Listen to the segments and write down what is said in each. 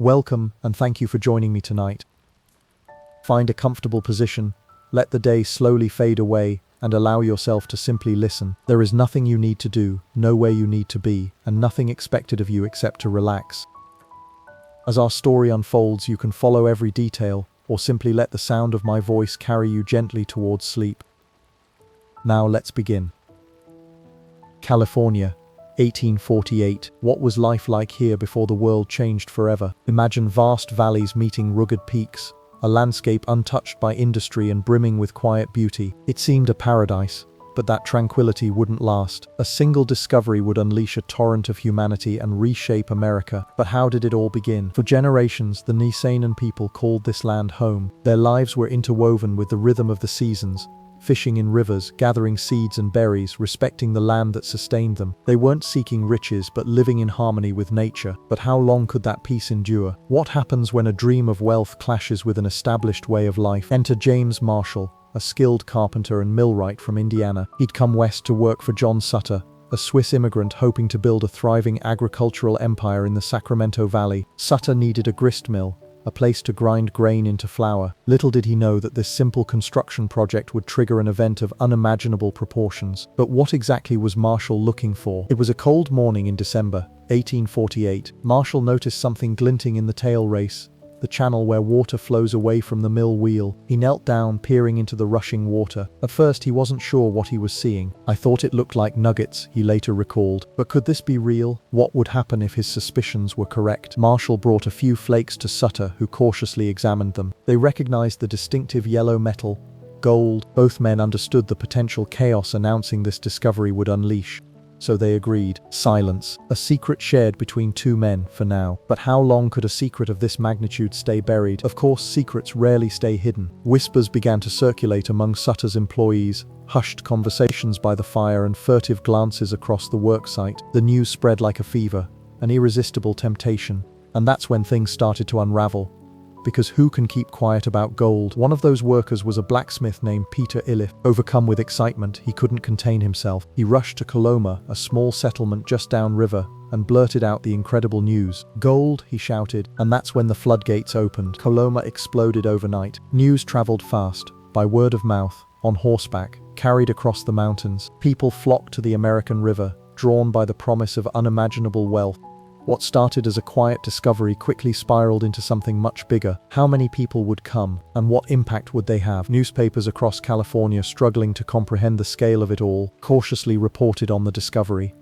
Welcome, and thank you for joining me tonight. Find a comfortable position, let the day slowly fade away, and allow yourself to simply listen. There is nothing you need to do, nowhere you need to be, and nothing expected of you except to relax. As our story unfolds, you can follow every detail, or simply let the sound of my voice carry you gently towards sleep. Now let's begin. California, 1848. What was life like here before the world changed forever? Imagine vast valleys meeting rugged peaks, a landscape untouched by industry and brimming with quiet beauty. It seemed a paradise, but that tranquility wouldn't last. A single discovery would unleash a torrent of humanity and reshape America. But how did it all begin? For generations, the Nisenan people called this land home. Their lives were interwoven with the rhythm of the seasons, fishing in rivers, gathering seeds and berries, respecting the land that sustained them. They weren't seeking riches, but living in harmony with nature. But how long could that peace endure? What happens when a dream of wealth clashes with an established way of life? Enter James Marshall, a skilled carpenter and millwright from Indiana. He'd come west to work for John Sutter, a Swiss immigrant hoping to build a thriving agricultural empire in the Sacramento Valley. Sutter needed a grist mill, a place to grind grain into flour. Little did he know that this simple construction project would trigger an event of unimaginable proportions. But what exactly was Marshall looking for? It was a cold morning in December, 1848. Marshall noticed something glinting in the tail race, the channel where water flows away from the mill wheel. He knelt down, peering into the rushing water. At first, he wasn't sure what he was seeing. "I thought it looked like nuggets," he later recalled. But could this be real? What would happen if his suspicions were correct? Marshall brought a few flakes to Sutter, who cautiously examined them. They recognized the distinctive yellow metal, gold. Both men understood the potential chaos announcing this discovery would unleash. So they agreed. Silence. A secret shared between two men, for now. But how long could a secret of this magnitude stay buried? Of course, secrets rarely stay hidden. Whispers began to circulate among Sutter's employees, hushed conversations by the fire and furtive glances across the worksite. The news spread like a fever, an irresistible temptation. And that's when things started to unravel. Because who can keep quiet about gold? One of those workers was a blacksmith named Peter Iliff. Overcome with excitement, he couldn't contain himself. He rushed to Coloma, a small settlement just downriver, and blurted out the incredible news. "Gold," he shouted, and that's when the floodgates opened. Coloma exploded overnight. News traveled fast, by word of mouth, on horseback, carried across the mountains. People flocked to the American River, drawn by the promise of unimaginable wealth. What started as a quiet discovery quickly spiraled into something much bigger. How many people would come, and what impact would they have? Newspapers across California, struggling to comprehend the scale of it all, cautiously reported on the discovery.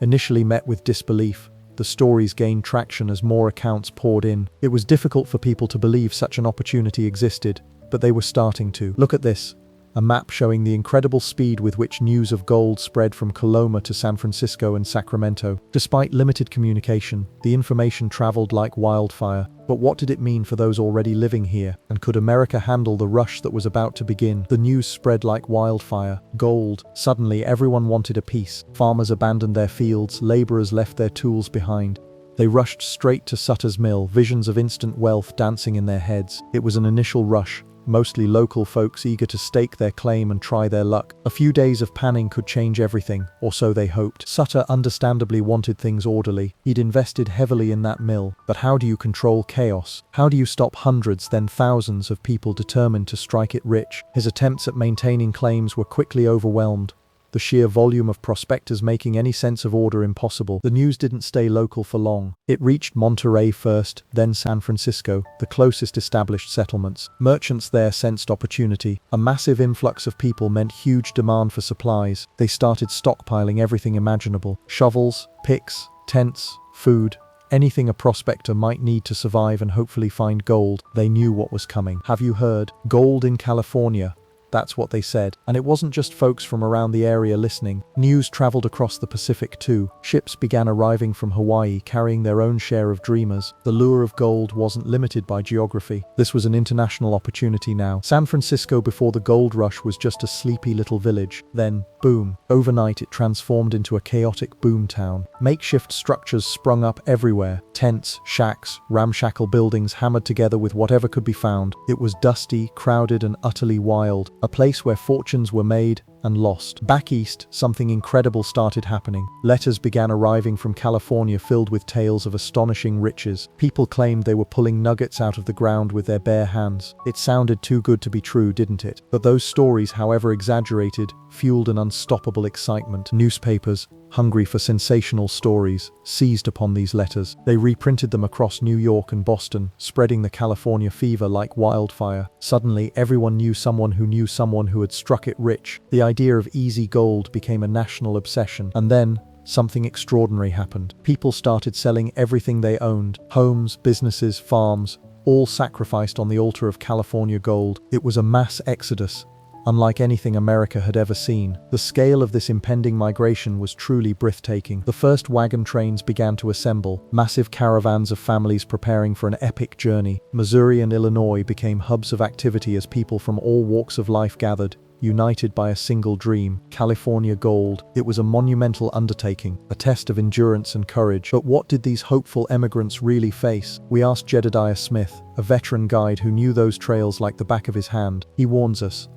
Initially met with disbelief, the stories gained traction as more accounts poured in. It was difficult for people to believe such an opportunity existed, but they were starting to. Look at this. A map showing the incredible speed with which news of gold spread from Coloma to San Francisco and Sacramento. Despite limited communication, the information traveled like wildfire. But what did it mean for those already living here? And could America handle the rush that was about to begin? The news spread like wildfire. Gold. Suddenly, everyone wanted a piece. Farmers abandoned their fields, laborers left their tools behind. They rushed straight to Sutter's mill, visions of instant wealth dancing in their heads. It was an initial rush, mostly local folks eager to stake their claim and try their luck. A few days of panning could change everything, or so they hoped. Sutter understandably wanted things orderly. He'd invested heavily in that mill. But how do you control chaos? How do you stop hundreds, then thousands of people determined to strike it rich? His attempts at maintaining claims were quickly overwhelmed, the sheer volume of prospectors making any sense of order impossible. The news didn't stay local for long. It reached Monterey first, then San Francisco, the closest established settlements. Merchants there sensed opportunity. A massive influx of people meant huge demand for supplies. They started stockpiling everything imaginable: shovels, picks, tents, food, anything a prospector might need to survive and hopefully find gold. They knew what was coming. Have you heard? Gold in California. That's what they said. And it wasn't just folks from around the area listening. News traveled across the Pacific too. Ships began arriving from Hawaii, carrying their own share of dreamers. The lure of gold wasn't limited by geography. This was an international opportunity now. San Francisco before the gold rush was just a sleepy little village. Then, boom. Overnight it transformed into a chaotic boomtown. Makeshift structures sprung up everywhere. Tents, shacks, ramshackle buildings hammered together with whatever could be found. It was dusty, crowded, and utterly wild. a place where fortunes were made and lost. Back east, something incredible started happening. Letters began arriving from California filled with tales of astonishing riches. People claimed they were pulling nuggets out of the ground with their bare hands. It sounded too good to be true, didn't it? But those stories, however exaggerated, fueled an unstoppable excitement. Newspapers, hungry for sensational stories, seized upon these letters. They reprinted them across New York and Boston, spreading the California fever like wildfire. Suddenly, everyone knew someone who had struck it rich. The idea of easy gold became a national obsession. And then, something extraordinary happened. People started selling everything they owned. Homes, businesses, farms, all sacrificed on the altar of California gold. It was a mass exodus, unlike anything America had ever seen. The scale of this impending migration was truly breathtaking. The first wagon trains began to assemble, massive caravans of families preparing for an epic journey. Missouri and Illinois became hubs of activity as people from all walks of life gathered, united by a single dream: California gold. It was a monumental undertaking, a test of endurance and courage. But what did these hopeful emigrants really face? We asked Jedediah Smith, a veteran guide who knew those trails like the back of his hand. He warns us: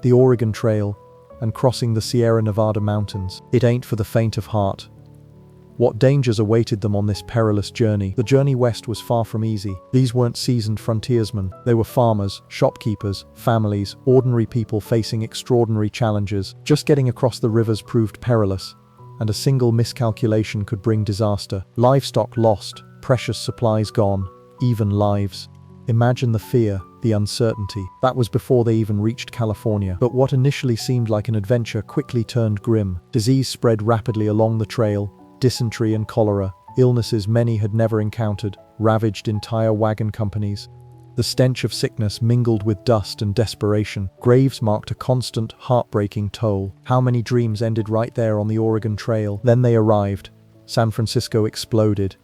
the Oregon Trail and crossing the Sierra Nevada mountains, it ain't for the faint of heart. What dangers awaited them on this perilous journey? The journey west was far from easy. These weren't seasoned frontiersmen. They were farmers, shopkeepers, families, ordinary people facing extraordinary challenges. Just getting across the rivers proved perilous, and a single miscalculation could bring disaster. Livestock lost, precious supplies gone, even lives. Imagine the fear, the uncertainty. That was before they even reached California. But what initially seemed like an adventure quickly turned grim. Disease spread rapidly along the trail. Dysentery and cholera, illnesses many had never encountered, ravaged entire wagon companies. The stench of sickness mingled with dust and desperation. Graves marked a constant, heartbreaking toll. How many dreams ended right there on the Oregon Trail? Then they arrived. San Francisco exploded.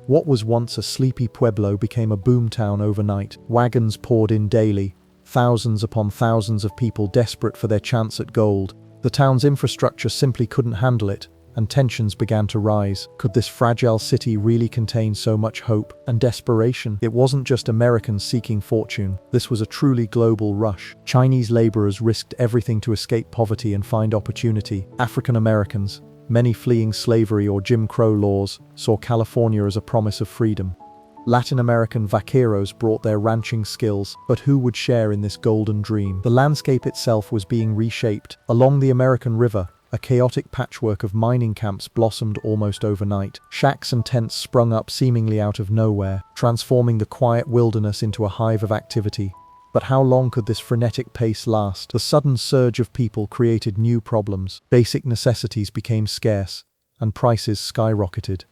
What was once a sleepy pueblo became a boomtown overnight. Wagons poured in daily, thousands upon thousands of people desperate for their chance at gold. The town's infrastructure simply couldn't handle it, and tensions began to rise. Could this fragile city really contain so much hope and desperation? It wasn't just Americans seeking fortune. This was a truly global rush. Chinese laborers risked everything to escape poverty and find opportunity. African Americans, many fleeing slavery or Jim Crow laws, saw California as a promise of freedom. Latin American vaqueros brought their ranching skills, but who would share in this golden dream? The landscape itself was being reshaped. Along the American River, a chaotic patchwork of mining camps blossomed almost overnight. Shacks and tents sprung up seemingly out of nowhere, transforming the quiet wilderness into a hive of activity. But how long could this frenetic pace last? The sudden surge of people created new problems. Basic necessities became scarce, and prices skyrocketed.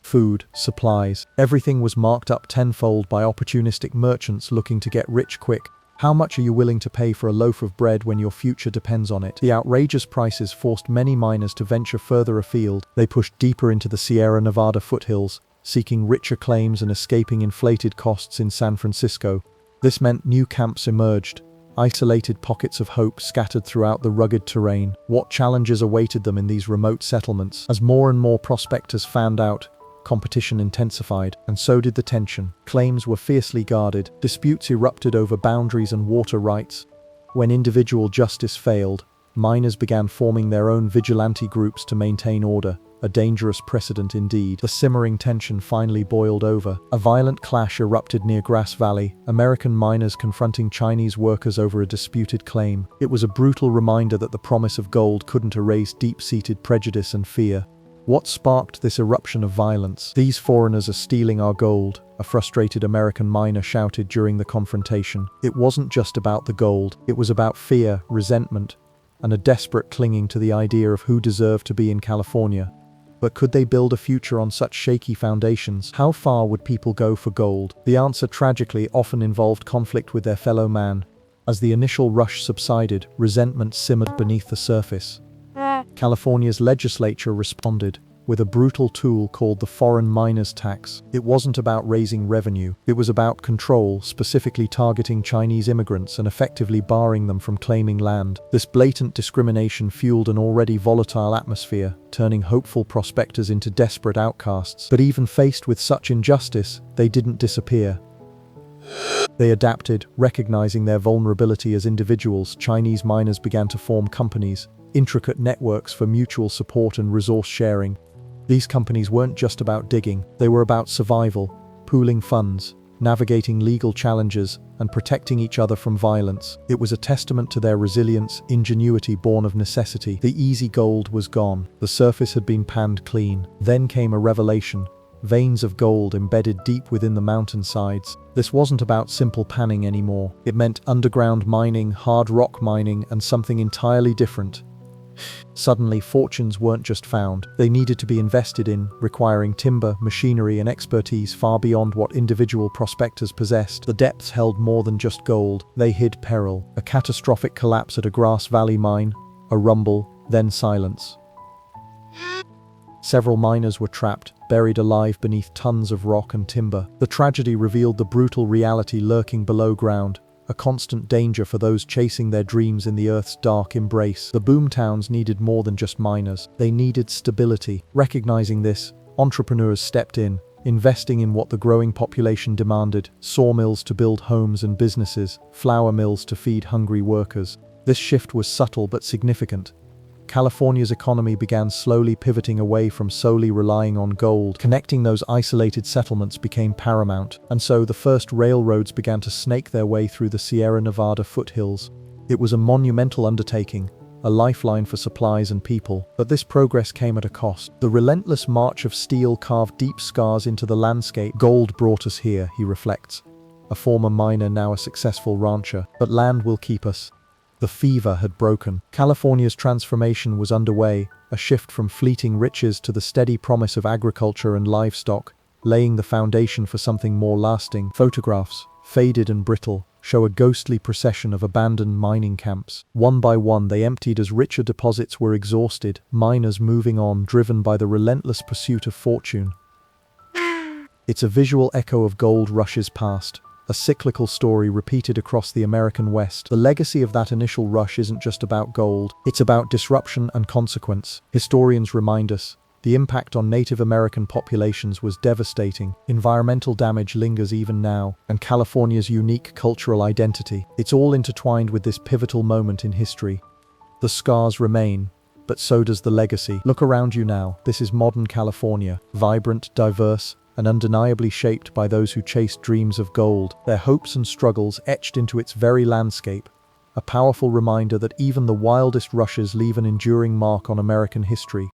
Food, supplies, everything was marked up tenfold by opportunistic merchants looking to get rich quick. How much are you willing to pay for a loaf of bread when your future depends on it? The outrageous prices forced many miners to venture further afield. They pushed deeper into the Sierra Nevada foothills, seeking richer claims and escaping inflated costs in San Francisco. This meant new camps emerged, isolated pockets of hope scattered throughout the rugged terrain. What challenges awaited them in these remote settlements? As more and more prospectors fanned out, competition intensified, and so did the tension. Claims were fiercely guarded. Disputes erupted over boundaries and water rights. When individual justice failed, miners began forming their own vigilante groups to maintain order. A dangerous precedent indeed. The simmering tension finally boiled over. A violent clash erupted near Grass Valley, American miners confronting Chinese workers over a disputed claim. It was a brutal reminder that the promise of gold couldn't erase deep-seated prejudice and fear. What sparked this eruption of violence? "These foreigners are stealing our gold," a frustrated American miner shouted during the confrontation. It wasn't just about the gold. It was about fear, resentment, and a desperate clinging to the idea of who deserved to be in California. But could they build a future on such shaky foundations? How far would people go for gold? The answer tragically often involved conflict with their fellow man. As the initial rush subsided, resentment simmered beneath the surface. California's legislature responded with a brutal tool called the foreign miners tax. It wasn't about raising revenue. It was about control, specifically targeting Chinese immigrants and effectively barring them from claiming land. This blatant discrimination fueled an already volatile atmosphere, turning hopeful prospectors into desperate outcasts. But even faced with such injustice, they didn't disappear. They adapted, recognizing their vulnerability as individuals. Chinese miners began to form companies, intricate networks for mutual support and resource sharing. These companies weren't just about digging, they were about survival, pooling funds, navigating legal challenges, and protecting each other from violence. It was a testament to their resilience, ingenuity born of necessity. The easy gold was gone. The surface had been panned clean. Then came a revelation. Veins of gold embedded deep within the mountainsides. This wasn't about simple panning anymore. It meant underground mining, hard rock mining, and something entirely different. Suddenly, fortunes weren't just found, they needed to be invested in, requiring timber, machinery, and expertise far beyond what individual prospectors possessed. The depths held more than just gold, they hid peril. A catastrophic collapse at a Grass Valley mine, a rumble, then silence. Several miners were trapped, buried alive beneath tons of rock and timber. The tragedy revealed the brutal reality lurking below ground, a constant danger for those chasing their dreams in the Earth's dark embrace. The boomtowns needed more than just miners. They needed stability. Recognizing this, entrepreneurs stepped in, investing in what the growing population demanded: sawmills to build homes and businesses, flour mills to feed hungry workers. This shift was subtle but significant. California's economy began slowly pivoting away from solely relying on gold. Connecting those isolated settlements became paramount, and so the first railroads began to snake their way through the Sierra Nevada foothills. It was a monumental undertaking, a lifeline for supplies and people, but this progress came at a cost. The relentless march of steel carved deep scars into the landscape. Gold brought us here, he reflects. A former miner, now a successful rancher, but land will keep us. The fever had broken. California's transformation was underway, a shift from fleeting riches to the steady promise of agriculture and livestock, laying the foundation for something more lasting. Photographs, faded and brittle, show a ghostly procession of abandoned mining camps. One by one they emptied as richer deposits were exhausted, miners moving on, driven by the relentless pursuit of fortune. It's a visual echo of gold rushes past, a cyclical story repeated across the American West. The legacy of that initial rush isn't just about gold, it's about disruption and consequence. Historians remind us, the impact on Native American populations was devastating. Environmental damage lingers even now, and California's unique cultural identity. It's all intertwined with this pivotal moment in history. The scars remain, but so does the legacy. Look around you now. This is modern California, vibrant, diverse, and undeniably shaped by those who chased dreams of gold, their hopes and struggles etched into its very landscape, a powerful reminder that even the wildest rushes leave an enduring mark on American history.